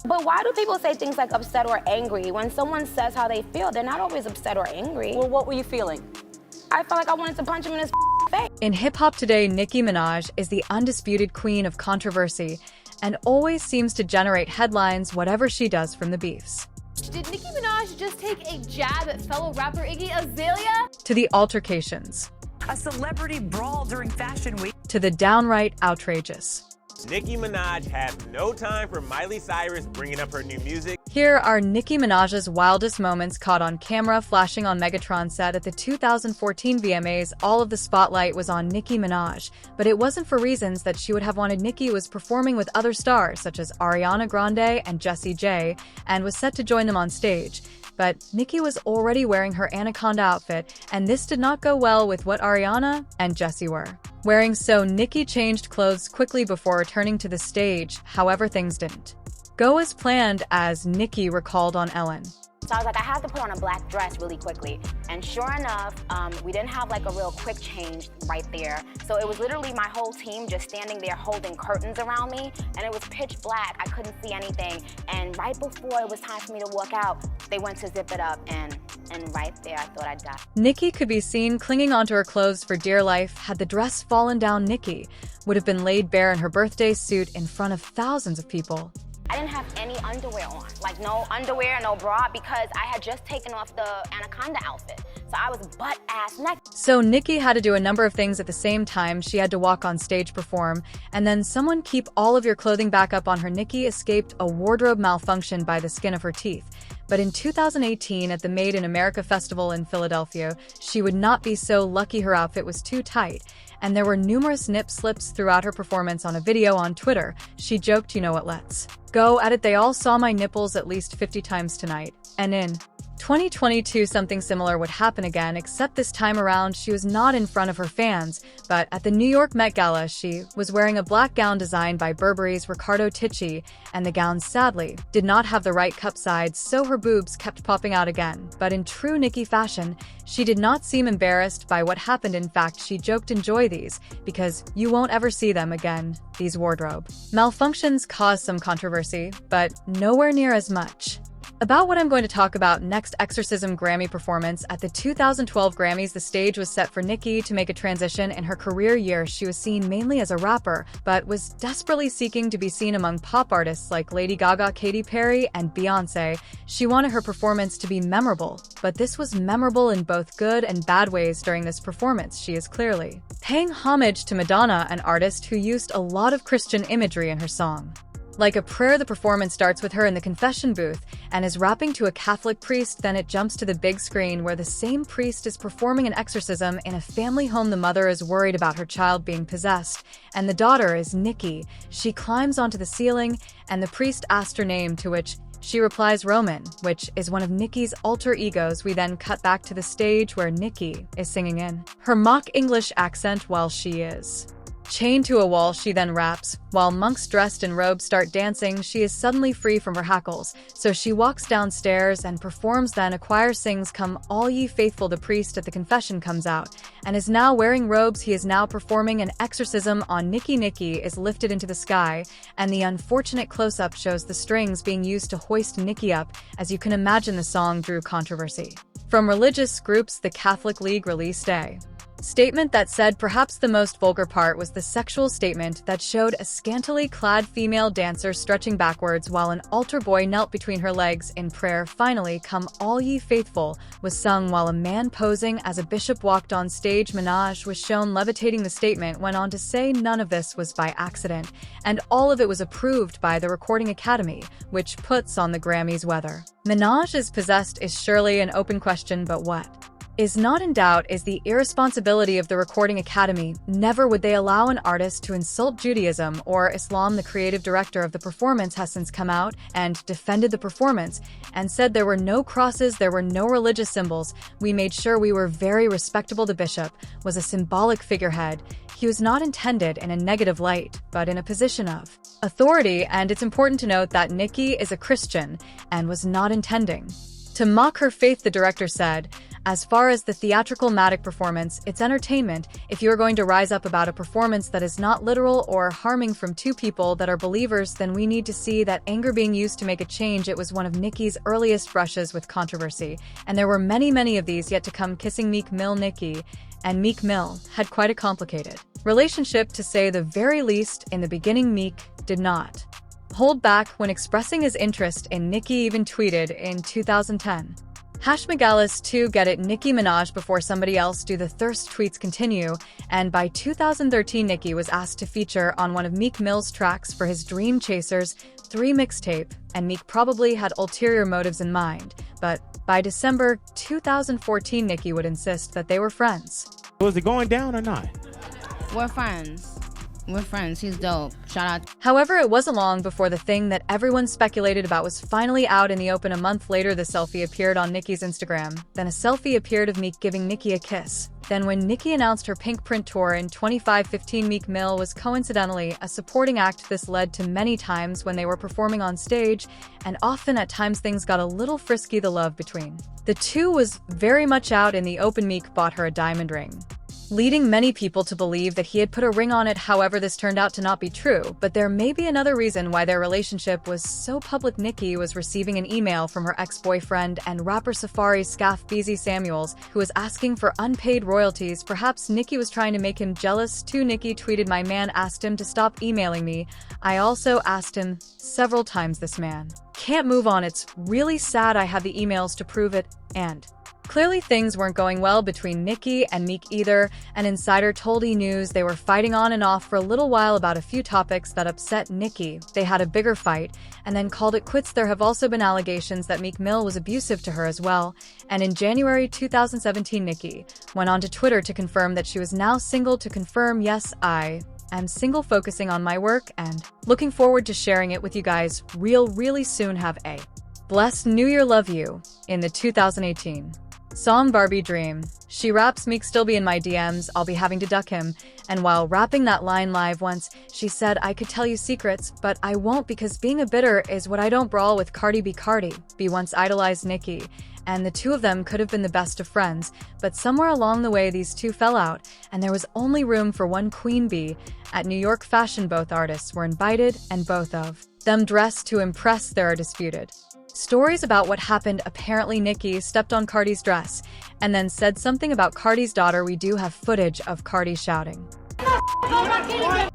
But why do people say things like upset or angry? When someone says how they feel, they're not always upset or angry. Well, what were you feeling? I felt like I wanted to punch him in his face. In hip-hop today, Nicki Minaj is the undisputed queen of controversy and always seems to generate headlines whatever she does from the beefs. Did Nicki Minaj just take a jab at fellow rapper Iggy Azalea? To the altercations. A celebrity brawl during Fashion Week. To the downright outrageous. Nicki Minaj had no time for Miley Cyrus bringing up her new music. Here are Nicki Minaj's wildest moments caught on camera flashing on Megatron's set at the 2014 VMAs. All of the spotlight was on Nicki Minaj, but it wasn't for reasons that she would have wanted. Nicki was performing with other stars such as Ariana Grande and Jessie J, and was set to join them on stage. But Nicki was already wearing her Anaconda outfit, and this did not go well with what Ariana and Jessie were wearing, so Nicki changed clothes quickly before returning to the stage. However, things didn't go as planned, as Nicki recalled on Ellen. So I was like, I have to put on a black dress really quickly. And sure enough, we didn't have like a real quick change right there. So it was literally my whole team just standing there holding curtains around me, and it was pitch black. I couldn't see anything. And right before it was time for me to walk out, they went to zip it up, and right there, I thought I'd die. Nicki could be seen clinging onto her clothes for dear life. Had the dress fallen down, Nicki would have been laid bare in her birthday suit in front of thousands of people. I didn't have any underwear on, like no underwear, no bra, because I had just taken off the Anaconda outfit. So I was butt-ass naked. So Nicki had to do a number of things at the same time. She had to walk on stage, perform, and then someone keep all of your clothing back up on her. Nicki escaped a wardrobe malfunction by the skin of her teeth. But in 2018, at the Made in America festival in Philadelphia, she would not be so lucky. Her outfit was too tight, and there were numerous nip slips throughout her performance. On a video on Twitter, she joked, "You know what, let's go at it. They all saw my nipples at least 50 times tonight." And in 2022, something similar would happen again, except this time around she was not in front of her fans, but at the New York Met Gala. She was wearing a black gown designed by Burberry's Riccardo Tisci, and the gown sadly did not have the right cup sides, so her boobs kept popping out again. But in true Nicki fashion, she did not seem embarrassed by what happened. In fact, she joked, "Enjoy these, because you won't ever see them again." These wardrobe malfunctions caused some controversy, but nowhere near as much about what I'm going to talk about next. Exorcism Grammy performance. At the 2012 Grammys, the stage was set for Nicki to make a transition in her career year. She was seen mainly as a rapper, but was desperately seeking to be seen among pop artists like Lady Gaga, Katy Perry, and Beyoncé. She wanted her performance to be memorable, but this was memorable in both good and bad ways. During this performance, she is clearly paying homage to Madonna, an artist who used a lot of Christian imagery in her song. Like a prayer, the performance starts with her in the confession booth and is rapping to a Catholic priest. Then it jumps to the big screen where the same priest is performing an exorcism in a family home. The mother is worried about her child being possessed, and the daughter is Nicki. She climbs onto the ceiling, and the priest asks her name, to which she replies Roman, which is one of Nicki's alter egos. We then cut back to the stage where Nicki is singing in her mock English accent while she is chained to a wall. She then raps. While monks dressed in robes start dancing, she is suddenly free from her hackles, so she walks downstairs and performs. Then a choir sings, "Come all ye faithful." The priest at the confession comes out and is now wearing robes. He is now performing an exorcism on Nicki. Nicki is lifted into the sky, and the unfortunate close-up shows the strings being used to hoist Nicki up. As you can imagine, the song drew controversy from religious groups. The Catholic League released a statement that said perhaps the most vulgar part was the sexual statement that showed a scantily clad female dancer stretching backwards while an altar boy knelt between her legs in prayer. Finally, "Come all ye faithful" was sung while a man posing as a bishop walked on stage. Minaj was shown levitating. The statement went on to say none of this was by accident, and all of it was approved by the Recording Academy, which puts on the Grammys. Whether Minaj is possessed is surely an open question, but what is not in doubt is the irresponsibility of the Recording Academy. Never would they allow an artist to insult Judaism or Islam. The creative director of the performance has since come out and defended the performance and said there were no crosses, there were no religious symbols. "We made sure we were very respectable." The bishop was a symbolic figurehead. He was not intended in a negative light, but in a position of authority, and it's important to note that Nicki is a Christian and was not intending to mock her faith. The director said, As far as the theatrical Matic performance, it's entertainment. If you are going to rise up about a performance that is not literal or harming from two people that are believers, then we need to see that anger being used to make a change. It was one of Nicki's earliest brushes with controversy, and there were many of these yet to come. Kissing Meek Mill. Nicki and Meek Mill had quite a complicated relationship, to say the very least. In the beginning, Meek did not hold back when expressing his interest in Nicki, even tweeted in 2010. #Megalis to get it Nicki Minaj before somebody else do. The thirst tweets continue, and by 2013 Nicki was asked to feature on one of Meek Mill's tracks for his Dream Chasers 3 mixtape, and Meek probably had ulterior motives in mind, but by December 2014 Nicki would insist that they were friends. Was it going down or not? We're friends. We're friends. He's dope. Shout out. However, it wasn't long before the thing that everyone speculated about was finally out in the open. A month later, the selfie appeared on Nicki's Instagram. Then a selfie appeared of Meek giving Nicki a kiss. Then when Nicki announced her Pink Print tour in 2015, Meek Mill was coincidentally a supporting act. This led to many times when they were performing on stage, and often at times things got a little frisky. The love between the two was very much out in the open. Meek bought her a diamond ring, leading many people to believe that he had put a ring on it. However, this turned out to not be true, but there may be another reason why their relationship was so public. Nicki was receiving an email from her ex-boyfriend and rapper Safari Scaff Beezy Samuels, who was asking for unpaid royalties. Perhaps Nicki was trying to make him jealous too. Nicki tweeted, "My man asked him to stop emailing me. I also asked him several times. This man can't move on. It's really sad. I have the emails to prove it." And clearly things weren't going well between Nicki and Meek either. An insider told E! News they were fighting on and off for a little while about a few topics that upset Nicki. They had a bigger fight and then called it quits. There have also been allegations that Meek Mill was abusive to her as well. And in January 2017, Nicki went on to Twitter to confirm that she was now single. To confirm, "Yes, I am single, focusing on my work and looking forward to sharing it with you guys really soon. Have a blessed New Year. Love you." In the 2018 song Barbie Dream, she raps, "Meek still be in my DMs, I'll be having to duck him." And while rapping that line live once, she said, "I could tell you secrets, but I won't because being a bitter is what I don't brawl with." Cardi B. Cardi B once idolized Nicki, and the two of them could have been the best of friends, but somewhere along the way these two fell out, and there was only room for one Queen Bee. At New York Fashion, both artists were invited, and both of them dressed to impress. There are disputed stories about what happened. Apparently Nicki stepped on Cardi's dress and then said something about Cardi's daughter. We do have footage of Cardi shouting.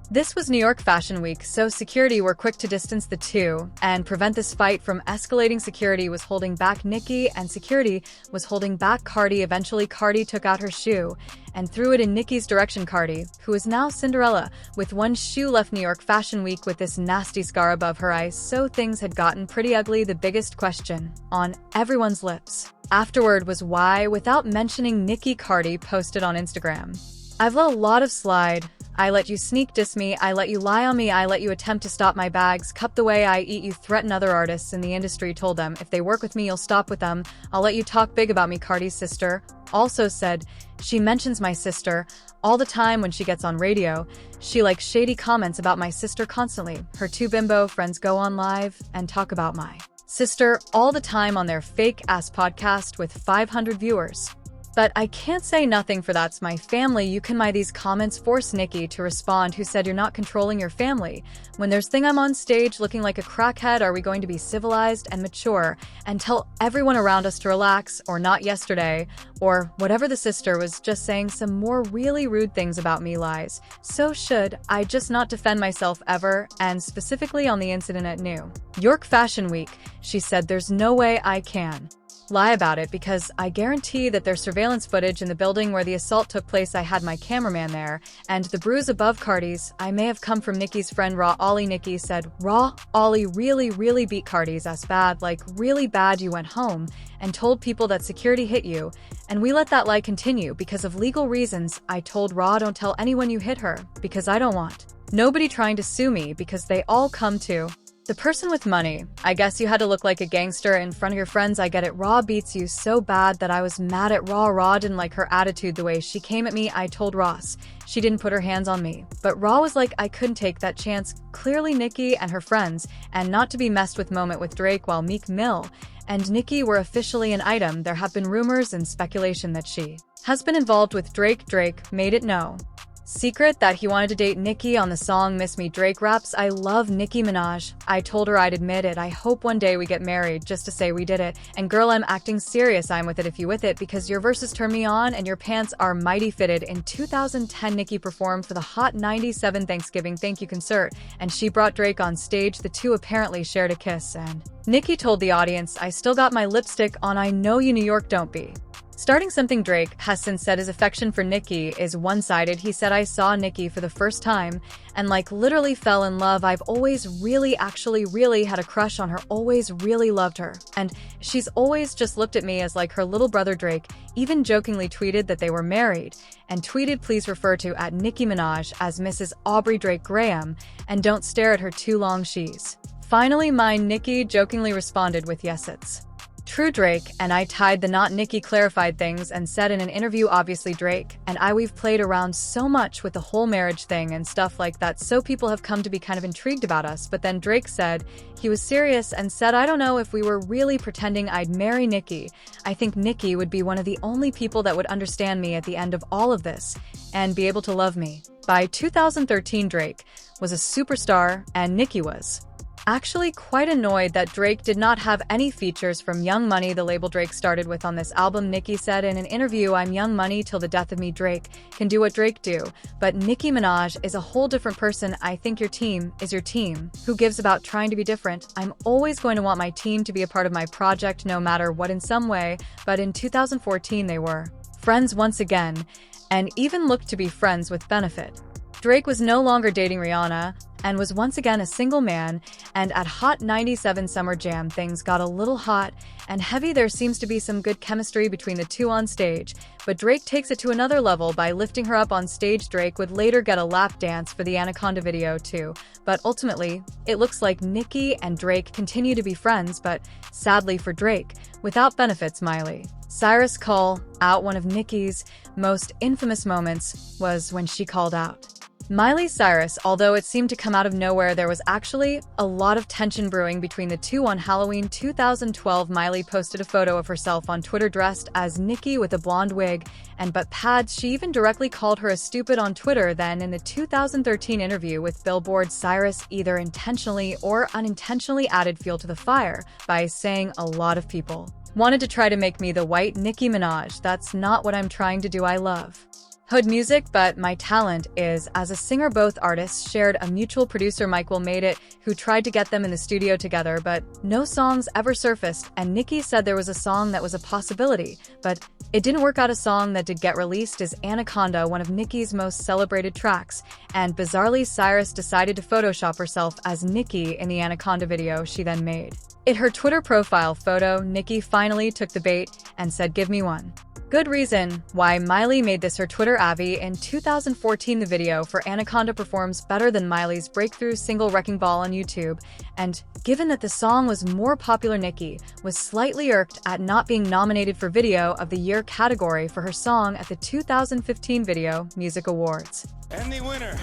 This was New York Fashion Week, so security were quick to distance the two and prevent this fight from escalating. Security was holding back Nicki and security was holding back Cardi. Eventually Cardi took out her shoe and threw it in Nicki's direction. Cardi, who is now Cinderella with one shoe, left New York Fashion Week with this nasty scar above her eye. So things had gotten pretty ugly. The biggest question on everyone's lips afterward was why, without mentioning Nicki, Cardi posted on Instagram, "I've let a lot of slide. I let you sneak diss me, I let you lie on me, I let you attempt to stop my bags, cup the way I eat you, threaten other artists in the industry, told them if they work with me you'll stop with them, I'll let you talk big about me." Cardi's sister also said she mentions my sister all the time when she gets on radio. "She likes shady comments about my sister constantly. Her two bimbo friends go on live and talk about my sister all the time on their fake-ass podcast with 500 viewers. But I can't say nothing for that's my family. You can." These comments force Nicki to respond, who said, "You're not controlling your family. When there's thing I'm on stage looking like a crackhead, are we going to be civilized and mature and tell everyone around us to relax, or not yesterday?" Or whatever. The sister was just saying some more really rude things about me. Lies. So should I just not defend myself ever? And specifically on the incident at New York Fashion Week, she said, "There's no way I can lie about it because I guarantee that there's surveillance footage in the building where the assault took place. I had my cameraman there, and the bruise above Cardi's, I may have come from Nicki's friend Raw Ollie." Nicki said, "Raw Ollie really beat Cardi's ass bad, like really bad. You went home and told people that security hit you, and we let that lie continue because of legal reasons. I told Raw, don't tell anyone you hit her because I don't want nobody trying to sue me because they all come to The person with money. I guess you had to look like a gangster in front of your friends. I get it. Raw beats you so bad that I was mad at Raw. Raw didn't like her attitude, the way she came at me. I told Ross. She didn't put her hands on me. But Raw was like, I couldn't take that chance. Clearly Nicki and her friends, and not to be messed with moment with Drake while Meek Mill and Nicki were officially an item. There have been rumors and speculation that she has been involved with Drake. Drake made it no secret that he wanted to date Nicki on the song Miss Me. Drake raps, I love Nicki Minaj. I told her I'd admit it. I hope one day we get married just to say we did it. And girl, I'm acting serious. I'm with it if you with it, because your verses turn me on and your pants are mighty fitted. In 2010, Nicki performed for the Hot 97 Thanksgiving Thank You concert, and she brought Drake on stage. The two apparently shared a kiss, and Nicki told the audience, I still got my lipstick on. I know you New York don't be starting something. Drake has since said his affection for Nicki is one-sided. He said, I saw Nicki for the first time and like literally fell in love. I've always really had a crush on her, always really loved her. And she's always just looked at me as like her little brother. Drake even jokingly tweeted that they were married and tweeted, please refer to at Nicki Minaj as Mrs. Aubrey Drake Graham and don't stare at her too long. She's finally mine. Nicki jokingly responded with, yes, it's true. Drake and I tied the knot. Nicki clarified things and said in an interview, obviously Drake and we've played around so much with the whole marriage thing and stuff like that, so people have come to be kind of intrigued about us. But then Drake said he was serious and said, I don't know if we were really pretending. I'd marry Nicki. I think Nicki would be one of the only people that would understand me at the end of all of this and be able to love me. By 2013, Drake was a superstar and Nicki was actually quite annoyed that Drake did not have any features from Young Money, the label Drake started with, on this album. Nicki said in an interview, I'm Young Money till the death of me. Drake can do what Drake do, but Nicki Minaj is a whole different person. I think your team is your team. Who gives about trying to be different? I'm always going to want my team to be a part of my project no matter what in some way. But in 2014 they were friends once again and even looked to be friends with benefit. Drake was no longer dating Rihanna and was once again a single man, and at Hot 97 Summer Jam things got a little hot and heavy. There seems to be some good chemistry between the two on stage, but Drake takes it to another level by lifting her up on stage. Drake would later get a lap dance for the Anaconda video too, but ultimately, it looks like Nicki and Drake continue to be friends, but sadly for Drake, without benefits. Miley Cyrus call out. One of Nicki's most infamous moments was when she called out Miley Cyrus. Although it seemed to come out of nowhere, there was actually a lot of tension brewing between the two. On Halloween 2012, Miley posted a photo of herself on Twitter dressed as Nicki with a blonde wig and butt pads. She even directly called her a stupid on Twitter. Then in the 2013 interview with Billboard, Cyrus either intentionally or unintentionally added fuel to the fire by saying, a lot of people wanted to try to make me the white Nicki Minaj. That's not what I'm trying to do. I love hood music, but my talent is as a singer. Both artists shared a mutual producer, Michael Made It, who tried to get them in the studio together, but no songs ever surfaced. And Nicki said there was a song that was a possibility, but it didn't work out. A song that did get released is Anaconda, one of Nicki's most celebrated tracks, and bizarrely Cyrus decided to Photoshop herself as Nicki in the Anaconda video she then made. In her Twitter profile photo, Nicki finally took the bait and said, give me one good reason why Miley made this her Twitter Avi. In 2014, the video for Anaconda performs better than Miley's breakthrough single Wrecking Ball on YouTube, and given that the song was more popular, Nicki was slightly irked at not being nominated for Video of the Year category for her song at the 2015 Video Music Awards. And the winner,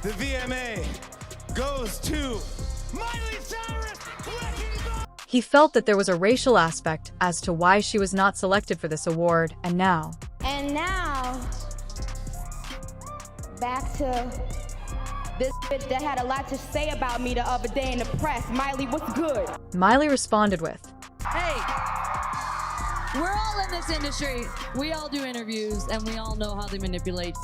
the VMA, goes to Miley Cyrus. He felt that there was a racial aspect as to why she was not selected for this award, and now back to this bitch that had a lot to say about me the other day in the press. Miley, what's good? Miley responded with, hey, we're all in this industry. We all do interviews, and we all know how they manipulate.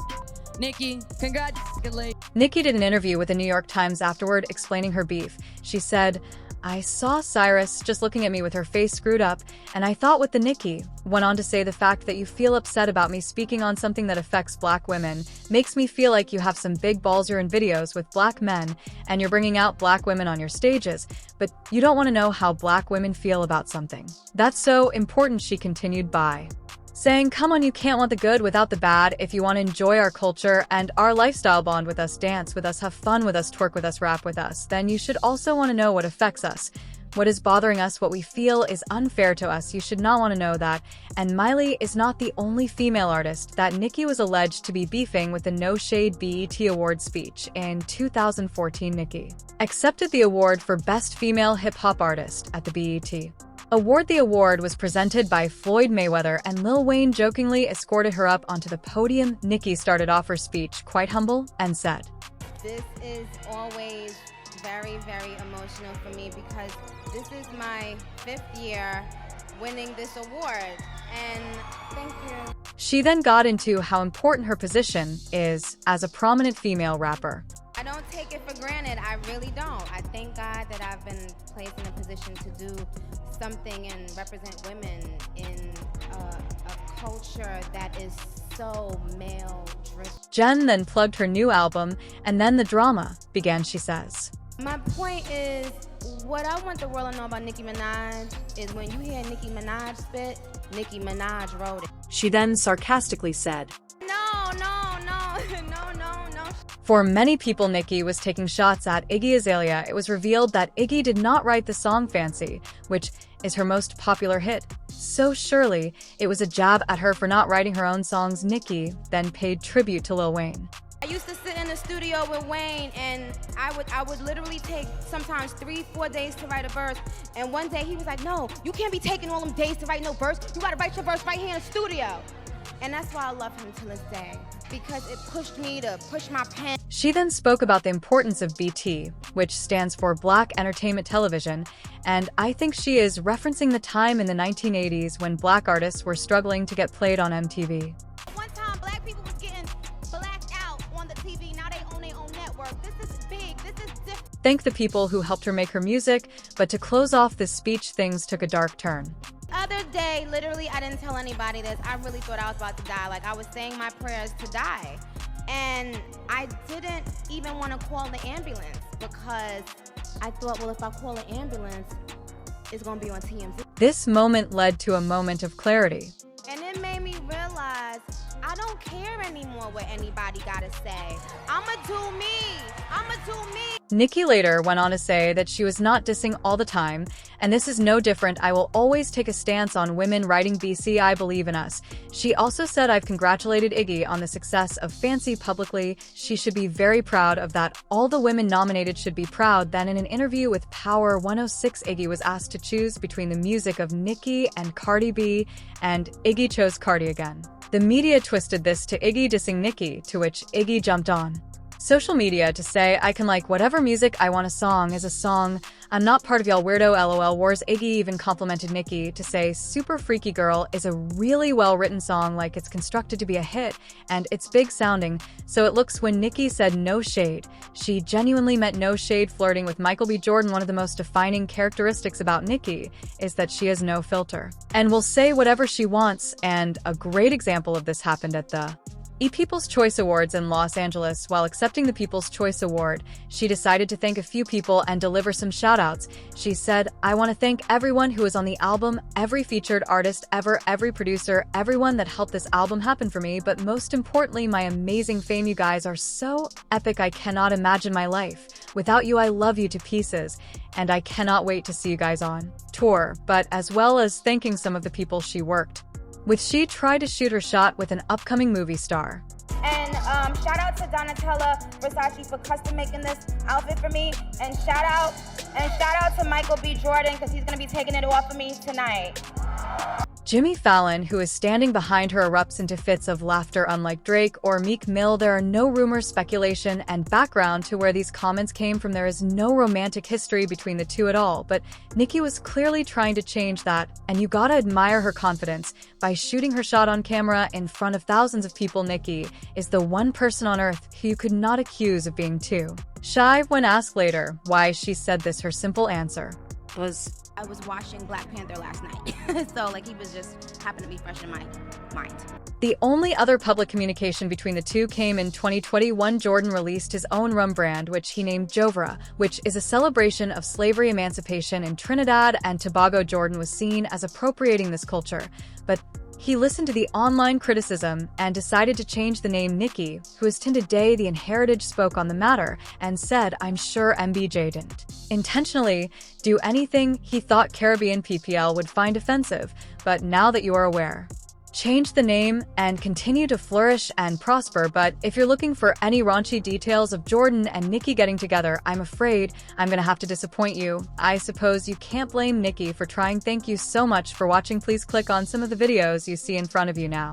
Nicki, congratulations. Nicki did an interview with the New York Times afterward explaining her beef. She said, I saw Cyrus just looking at me with her face screwed up, and I thought with the Nicki. Went on to say, the fact that you feel upset about me speaking on something that affects black women makes me feel like you have some big balls. You're in videos with black men, and you're bringing out black women on your stages, but you don't want to know how black women feel about something. That's so important, she continued by saying, "Come on, you can't want the good without the bad. If you want to enjoy our culture and our lifestyle, bond with us, dance with us, have fun with us, twerk with us, rap with us, then you should also want to know what affects us. What is bothering us, what we feel is unfair to us. You should not want to know that." And Miley is not the only female artist that Nicki was alleged to be beefing with the No Shade BET Award speech. In 2014, Nicki accepted the award for Best Female Hip-Hop Artist at the BET Award. The award was presented by Floyd Mayweather, and Lil Wayne jokingly escorted her up onto the podium. Nicki started off her speech quite humble and said, This is always very, very emotional for me because this is my 5th year winning this award, and thank you. She then got into how important her position is as a prominent female rapper. I don't take it for granted, I really don't. I thank God that I've been placed in a position to do something and represent women in a culture that is so male-driven. Jen then plugged her new album, and then the drama began, she says. My point is, what I want the world to know about Nicki Minaj is when you hear Nicki Minaj spit, Nicki Minaj wrote it. She then sarcastically said, No. For many people, Nicki was taking shots at Iggy Azalea. It was revealed that Iggy did not write the song Fancy, which is her most popular hit. So surely, it was a jab at her for not writing her own songs. Nicki then paid tribute to Lil Wayne. I used to sit in the studio with Wayne, and I would literally take sometimes 3-4 days to write a verse. And one day he was like, "No, you can't be taking all them days to write no verse. You gotta write your verse right here in the studio." And that's why I love him to this day, because it pushed me to push my pen. She then spoke about the importance of BT, which stands for Black Entertainment Television, and I think she is referencing the time in the 1980s when black artists were struggling to get played on MTV. One time, black people was getting blacked out on the TV. Now they own their own network. This is big. This is different. Thank the people who helped her make her music, but to close off this speech, things took a dark turn. Other day, literally, I didn't tell anybody this. I really thought I was about to die. Like, I was saying my prayers to die. And I didn't even want to call the ambulance because I thought, well, if I call an ambulance, it's going to be on TMZ. This moment led to a moment of clarity. And it made me realize I don't care anymore what anybody got to say. I'ma do me. I'ma do me. Nicki later went on to say that she was not dissing all the time, and this is no different. I will always take a stance on women writing BC. I believe in us. She also said, I've congratulated Iggy on the success of Fancy publicly. She should be very proud of that. All the women nominated should be proud. Then in an interview with Power 106, Iggy was asked to choose between the music of Nicki and Cardi B, and Iggy chose Cardi again. The media twisted this to Iggy dissing Nicki, to which Iggy jumped on social media to say, I can like whatever music I want. A song is a song. I'm not part of y'all weirdo LOL wars. Iggy even complimented Nicki to say Super Freaky Girl is a really well-written song, like it's constructed to be a hit, and it's big sounding. So it looks when Nicki said no shade, she genuinely meant no shade. Flirting with Michael B. Jordan, one of the most defining characteristics about Nicki is that she has no filter and will say whatever she wants, and a great example of this happened at the People's Choice Awards in Los Angeles. While accepting the People's Choice Award, she decided to thank a few people and deliver some shout-outs. She said, I want to thank everyone who was on the album, every featured artist ever, every producer, everyone that helped this album happen for me, but most importantly, my amazing fame. You guys are so epic. I cannot imagine my life without you. I love you to pieces, and I cannot wait to see you guys on tour, but as well as thanking some of the people she worked with. She tried to shoot her shot with an upcoming movie star. And shout out to Donatella Versace for custom making this outfit for me. And shout out to Michael B. Jordan, because he's gonna be taking it off of me tonight. Jimmy Fallon, who is standing behind her, erupts into fits of laughter. Unlike Drake or Meek Mill, there are no rumors, speculation, and background to where these comments came from. There is no romantic history between the two at all, but Nicki was clearly trying to change that, and you gotta admire her confidence. By shooting her shot on camera in front of thousands of people, Nicki is the one person on earth who you could not accuse of being too shy. When asked later why she said this, her simple answer was, I was watching Black Panther last night, so like he was just happened to be fresh in my mind. The only other public communication between the two came in 2021. Jordan released his own rum brand, which he named Jovra, which is a celebration of slavery emancipation in Trinidad and Tobago. Jordan was seen as appropriating this culture, but He listened to the online criticism and decided to change the name Nicki, who has to today the Inheritage spoke on the matter and said, "I'm sure MBJ didn't intentionally do anything he thought Caribbean PPL would find offensive, but now that you are aware, change the name and continue to flourish and prosper." But if you're looking for any raunchy details of Jordan and Nicki getting together, I'm afraid I'm gonna have to disappoint you. I suppose you can't blame Nicki for trying. Thank you so much for watching. Please click on some of the videos you see in front of you now.